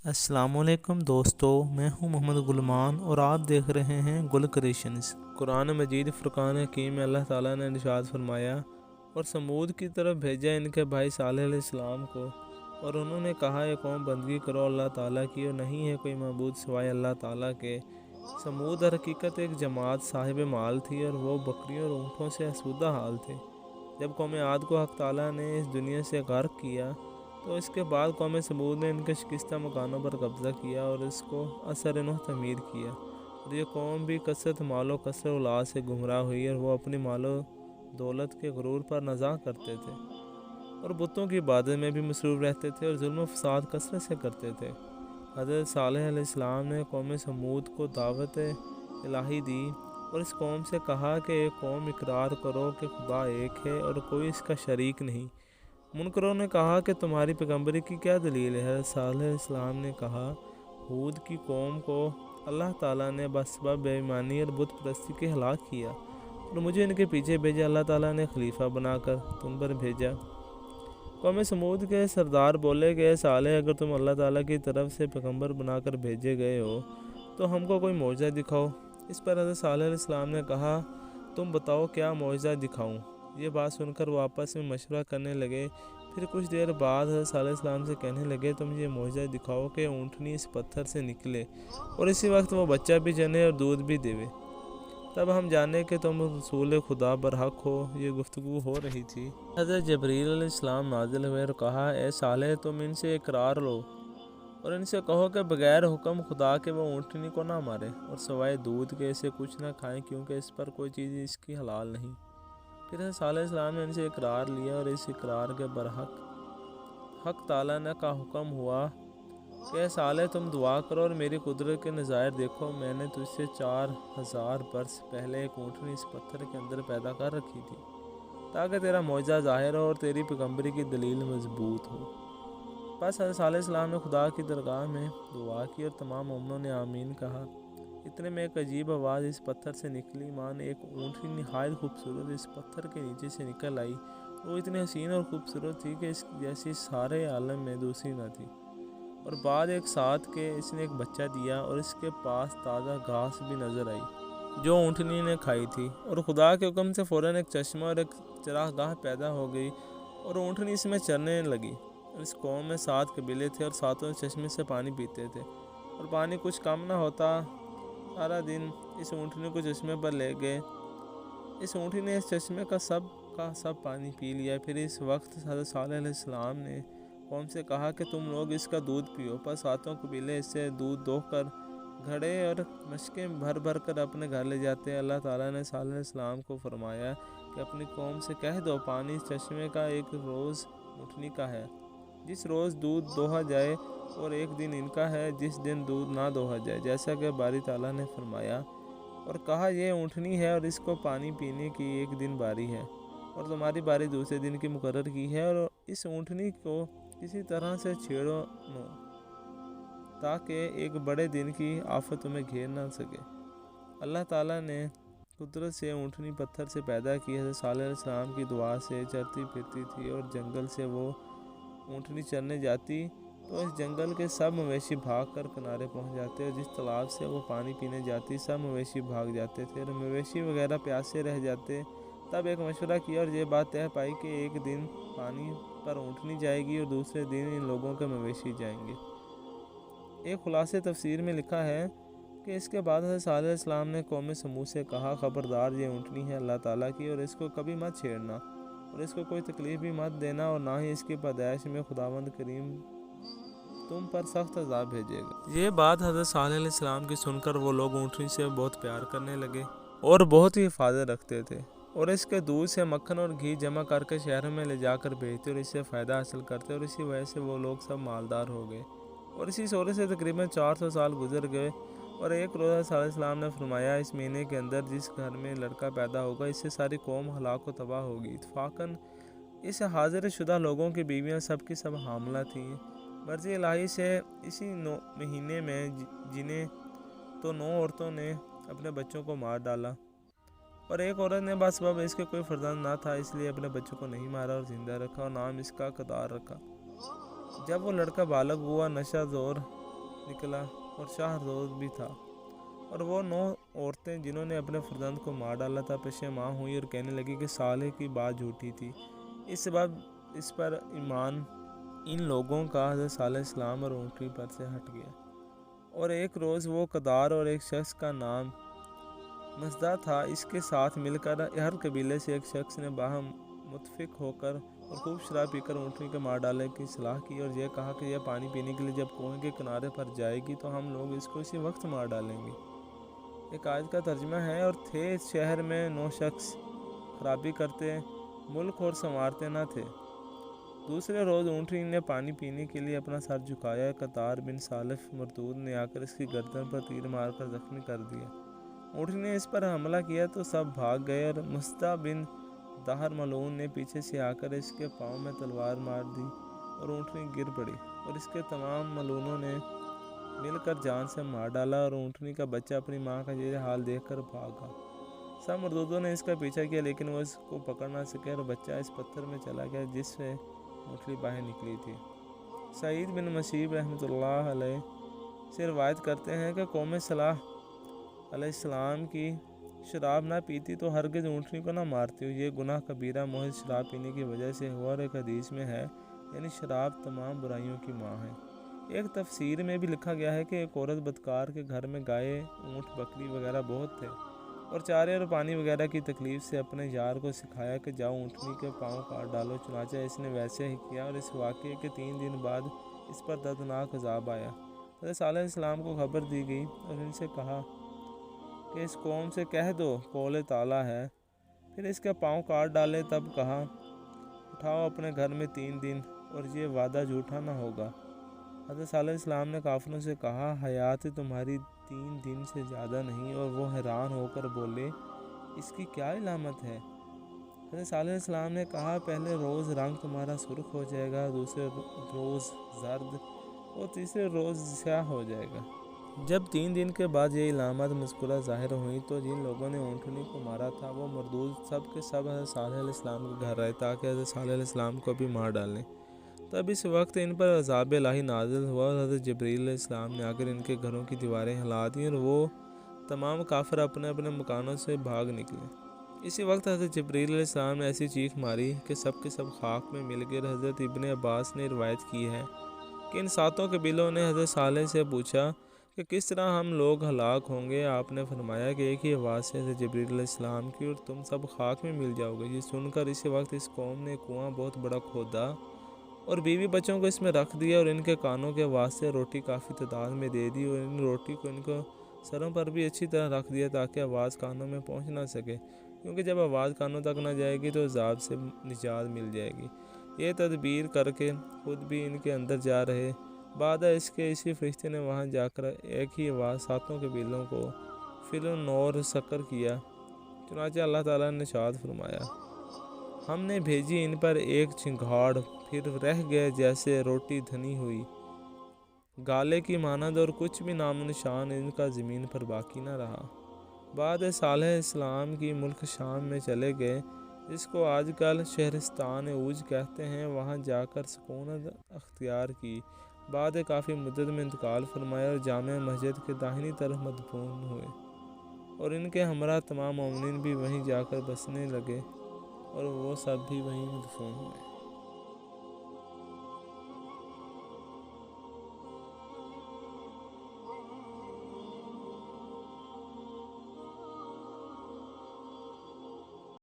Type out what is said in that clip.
السلام علیکم دوستو، میں ہوں محمد غلمان اور آپ دیکھ رہے ہیں گل کریشنز۔ قرآن مجید فرقان حکیم میں اللہ تعالیٰ نے ارشاد فرمایا، اور سمود کی طرف بھیجا ان کے بھائی صالح علیہ السلام کو، اور انہوں نے کہا یہ قوم بندگی کرو اللہ تعالیٰ کی، اور نہیں ہے کوئی معبود سوائے اللہ تعالیٰ کے۔ سمود در حقیقت ایک جماعت صاحب مال تھی، اور وہ بکریوں اور اونٹوں سے آسودہ حال تھے۔ جب قوم عاد کو حق تعالیٰ نے اس دنیا سے غرق کیا تو اس کے بعد قوم سمود نے ان کے شکستہ مکانوں پر قبضہ کیا اور اس کو اثر نو تعمیر کیا، اور یہ قوم بھی کثرت مال و کثرت اولاد سے گمراہ ہوئی، اور وہ اپنی مال و دولت کے غرور پر نازاں کرتے تھے اور بتوں کی عبادت میں بھی مصروف رہتے تھے اور ظلم و فساد کثرت سے کرتے تھے۔ حضرت صالح علیہ السلام نے قوم سمود کو دعوت الہی دی اور اس قوم سے کہا کہ ایک قوم اقرار کرو کہ خدا ایک ہے اور کوئی اس کا شریک نہیں۔ منکروں نے کہا کہ تمہاری پیغمبری کی کیا دلیل ہے؟ حضرت صالح علیہ السلام نے کہا، ہود کی قوم کو اللہ تعالیٰ نے بسبب بے ایمانی اور بت پرستی کے ہلاک کیا، اور مجھے ان کے پیچھے بھیجا اللہ تعالیٰ نے خلیفہ بنا کر تم پر بھیجا۔ قوم سمود کے سردار بولے کہ اے صالح، اگر تم اللہ تعالیٰ کی طرف سے پیغمبر بنا کر بھیجے گئے ہو تو ہم کو کوئی معجزہ دکھاؤ۔ اس پر حضرت صالح علیہ السلام نے کہا، تم بتاؤ کیا معجزہ دکھاؤں؟ یہ بات سن کر وہ آپس میں مشورہ کرنے لگے۔ پھر کچھ دیر بعد حضرت صالح علیہ السلام سے کہنے لگے، تم یہ معجزہ دکھاؤ کہ اونٹنی اس پتھر سے نکلے اور اسی وقت وہ بچہ بھی جنے اور دودھ بھی دے، تب ہم جانے کہ تم رسول خدا برحق ہو۔ یہ گفتگو ہو رہی تھی، حضرت جبریل علیہ السلام نازل ہوئے اور کہا، اے صالح، تم ان سے اقرار لو اور ان سے کہو کہ بغیر حکم خدا کے وہ اونٹنی کو نہ مارے اور سوائے دودھ کے اسے کچھ نہ کھائیں، کیونکہ اس پر کوئی چیز اس کی حلال نہیں۔ پھر حضرت صالح علیہ السلام نے ان سے اقرار لیا اور اس اقرار کے برحق حق تعالیٰ نے کا حکم ہوا کہ اے صالح، تم دعا کرو اور میری قدرت کے نظائر دیکھو۔ میں نے تجھ سے 4000 برس پہلے ایک اونٹنی اس پتھر کے اندر پیدا کر رکھی تھی تاکہ تیرا معجزہ ظاہر ہو اور تیری پیغمبری کی دلیل مضبوط ہو۔ بس حضرت صالح علیہ السلام نے خدا کی درگاہ میں دعا کی اور تمام مومنوں نے آمین کہا۔ اتنے میں ایک عجیب آواز اس پتھر سے نکلی، ماں ایک اونٹنی نہایت خوبصورت اس پتھر کے نیچے سے نکل آئی۔ وہ اتنی حسین اور خوبصورت تھی کہ اس جیسی سارے عالم میں دوسری نہ تھی، اور بعد ایک ساتھ کے اس نے ایک بچہ دیا اور اس کے پاس تازہ گھاس بھی نظر آئی جو اونٹنی نے کھائی تھی، اور خدا کے حکم سے فوراً ایک چشمہ اور ایک چراگاہ پیدا ہو گئی اور اونٹنی اس میں چرنے لگی۔ اس قوم میں 7 قبیلے تھے اور ساتوں چشمے سے پانی پیتے تھے، اور پانی کچھ کم نہ ہوتا۔ سارا دن اس اونٹنی کو چشمے پر لے گئے۔ اس اونٹنی نے اس چشمے کا سب پانی پی لیا۔ پھر اس وقت حضرت صالح علیہ السلام نے قوم سے کہا کہ تم لوگ اس کا دودھ پیو۔ پس 7 قبیلے اس سے دودھ دو کر گھڑے اور مشکیں بھر بھر کر اپنے گھر لے جاتے۔ اللہ تعالیٰ نے صالح علیہ السلام کو فرمایا کہ اپنی قوم سے کہہ دو، پانی اس چشمے کا ایک روز اونٹنی کا ہے جس روز دودھ دوہا جائے، اور ایک دن ان کا ہے جس دن دودھ نہ دوہا جائے، جیسا کہ باری تعالیٰ نے فرمایا اور کہا، یہ اونٹنی ہے اور اس کو پانی پینے کی ایک دن باری ہے، اور تمہاری باری دوسرے دن کی مقرر کی ہے، اور اس اونٹنی کو کسی طرح سے چھیڑو نہ تاکہ ایک بڑے دن کی آفت تمہیں گھیر نہ سکے۔ اللہ تعالیٰ نے قدرت سے اونٹنی پتھر سے پیدا کی۔ حضرت صالح علیہ السلام کی دعا سے چرتی پھرتی تھی، اور جنگل سے وہ اونٹنی چرنے جاتی تو اس جنگل کے سب مویشی بھاگ کر کنارے پہنچ جاتے، اور جس تالاب سے وہ پانی پینے جاتی سب مویشی بھاگ جاتے تھے، اور مویشی وغیرہ پیاسے رہ جاتے۔ تب ایک مشورہ کیا اور یہ بات طے پائی کہ ایک دن پانی پر اونٹنی جائے گی اور دوسرے دن ان لوگوں کے مویشی جائیں گے۔ ایک خلاصے تفسیر میں لکھا ہے کہ اس کے بعد حضرت صالح علیہ السلام نے قوم سمود سے کہا، خبردار، یہ اونٹنی ہے اللہ تعالیٰ کی، اور اس کو کبھی مت چھیڑنا اور اس کو کوئی تکلیف بھی مت دینا، اور نہ ہی اس کی پیدائش میں خداوند کریم تم پر سخت عذاب بھیجے گا۔ یہ بات حضرت صالح علیہ السلام کی سن کر وہ لوگ اونٹنی سے بہت پیار کرنے لگے اور بہت ہی حفاظت رکھتے تھے، اور اس کے دودھ سے مکھن اور گھی جمع کر کے شہروں میں لے جا کر بیچتے اور اس سے فائدہ حاصل کرتے، اور اسی وجہ سے وہ لوگ سب مالدار ہو گئے، اور اسی صورت سے تقریباً 400 سال گزر گئے۔ اور ایک روز صلی اللہ علیہ وسلم نے فرمایا، اس مہینے کے اندر جس گھر میں لڑکا پیدا ہوگا اس سے ساری قوم ہلاک و تباہ ہوگی۔ اتفاقاً اس حاضر شدہ لوگوں کی بیویاں سب کی سب حاملہ تھیں۔ مرضی الہی سے اسی مہینے میں جنہیں تو 9 عورتوں نے اپنے بچوں کو مار ڈالا، اور ایک عورت نے بسبب اس کے کوئی فرزند نہ تھا اس لیے اپنے بچوں کو نہیں مارا اور زندہ رکھا، اور نام اس کا قدار رکھا۔ جب وہ لڑکا بالغ ہوا، نشہ زور نکلا اور شاہرزاد بھی تھا، اور وہ 9 عورتیں جنہوں نے اپنے فرزند کو مار ڈالا تھا پشیمان ہوئی اور کہنے لگی کہ صالح کی بات جھوٹی تھی۔ اس پر ایمان ان لوگوں کا حضرت صالح علیہ السلام اور اونٹنی پر سے ہٹ گیا۔ اور ایک روز وہ قدار اور ایک شخص کا نام مزدہ تھا، اس کے ساتھ مل کر ہر قبیلے سے ایک شخص نے باہم متفق ہو کر اور خوب شراب پی کر اونٹنی کے مار ڈالنے کی صلاح کی، اور یہ کہا کہ یہ پانی پینے کے لیے جب کنویں کے کنارے پر جائے گی تو ہم لوگ اس کو اسی وقت مار ڈالیں گے۔ ایک آیت کا ترجمہ ہے، اور تھے اس شہر میں 9 شخص، خرابی کرتے ملک اور سنوارتے نہ تھے۔ دوسرے روز اونٹنی نے پانی پینے کے لیے اپنا سر جھکایا، قطار بن سالف مردود نے آ کر اس کی گردن پر تیر مار کر زخمی کر دیا۔ اونٹنی نے اس پر حملہ کیا تو سب بھاگ گئے، اور مصطح بن دہر ملعون نے پیچھے سے آ کر اس کے پاؤں میں تلوار مار دی اور اونٹنی گر پڑی، اور اس کے تمام ملعونوں نے مل کر جان سے مار ڈالا، اور اونٹنی کا بچہ اپنی ماں کا یہ حال دیکھ کر بھاگا۔ سب مردودوں نے اس کا پیچھا کیا لیکن وہ اس کو پکڑ نہ سکے، اور بچہ اس پتھر میں چلا گیا جس سے اونٹنی باہر نکلی تھی۔ سعید بن مسیب رحمۃ اللہ علیہ سے روایت کرتے ہیں کہ قوم صالح علیہ السلام کی شراب نہ پیتی تو ہرگز اونٹنی کو نہ مارتی، یہ گناہ کبیرہ محض شراب پینے کی وجہ سے ہوا، اور ایک حدیث میں ہے یعنی شراب تمام برائیوں کی ماں ہے۔ ایک تفسیر میں بھی لکھا گیا ہے کہ ایک عورت بدکار کے گھر میں گائے، اونٹ، بکری وغیرہ بہت تھے، اور چارے اور پانی وغیرہ کی تکلیف سے اپنے یار کو سکھایا کہ جاؤ اونٹنی کے پاؤں کاٹ ڈالو، چنانچہ اس نے ویسے ہی کیا، اور اس واقعے کے 3 دن بعد اس پر دردناک عذاب آیا۔ حضرت صالح علیہ السلام کو خبر دی گئی اور ان سے کہا کہ اس قوم سے کہہ دو قول تعالیٰ ہے، پھر اس کے پاؤں کاٹ ڈالے۔ تب کہا اٹھاؤ اپنے گھر میں 3 دن، اور یہ وعدہ جھوٹا نہ ہوگا۔ حضرت صالح علیہ السلام نے کافروں سے کہا حیات تمہاری 3 دن سے زیادہ نہیں، اور وہ حیران ہو کر بولے اس کی کیا علامت ہے؟ حضرت صالح علیہ السلام نے کہا پہلے روز رنگ تمہارا سرخ ہو جائے گا، دوسرے روز زرد اور تیسرے روز سیاہ ہو جائے گا۔ جب 3 دن کے بعد یہ علامات مذکورہ ظاہر ہوئیں تو جن لوگوں نے اونٹنی کو مارا تھا وہ مردود سب کے سب حضرت صالح علیہ السلام کے گھر آئے تاکہ حضرت صالح علیہ السلام کو بھی مار ڈالیں۔ تب اس وقت ان پر عذاب الہی نازل ہوا، اور حضرت جبرائیل علیہ السلام نے آ کر ان کے گھروں کی دیواریں ہلا دیں، اور وہ تمام کافر اپنے اپنے مکانوں سے بھاگ نکلے۔ اسی وقت حضرت جبرائیل علیہ السلام نے ایسی چیخ ماری کہ سب کے سب خاک میں مل گئے۔ حضرت ابن عباس نے روایت کی ہے کہ ان 7 قبیلوں نے حضرت صالح سے پوچھا کہ کس طرح ہم لوگ ہلاک ہوں گے؟ آپ نے فرمایا کہ ایک ہی آواز سے حضرت جبرائیل علیہ السلام کی، اور تم سب خاک میں مل جاؤ گے۔ یہ سن کر اسی وقت اس قوم نے کنواں بہت بڑا کھودا اور بیوی بچوں کو اس میں رکھ دیا، اور ان کے کانوں کے واسطے روٹی کافی تعداد میں دے دی، اور ان روٹی کو ان کو سروں پر بھی اچھی طرح رکھ دیا تاکہ آواز کانوں میں پہنچ نہ سکے، کیونکہ جب آواز کانوں تک نہ جائے گی تو عذاب سے نجات مل جائے گی۔ یہ تدبیر کر کے خود بھی ان کے اندر جا رہے، بعد اس کے اسی فرشتے نے وہاں جا کر ایک ہی آواز 7 قبیلوں کو فل نور سکر کیا۔ چنانچہ اللہ تعالیٰ نے ارشاد فرمایا ہم نے بھیجی ان پر ایک چنگھاڑ، پھر رہ گئے جیسے روٹی دھنی ہوئی گالے کی مانند، اور کچھ بھی نام و نشان ان کا زمین پر باقی نہ رہا۔ بعد صالح علیہ السلام کی ملک شام میں چلے گئے، جس کو آج کل شہرستان اوج کہتے ہیں، وہاں جا کر سکونت اختیار کی۔ بعد کافی مدت میں انتقال فرمایا اور جامع مسجد کے داہنی طرف مدفون ہوئے، اور ان کے ہمراہ تمام مومنین بھی وہیں جا کر بسنے لگے، اور وہ سب بھی وہیں مدفون ہوئے۔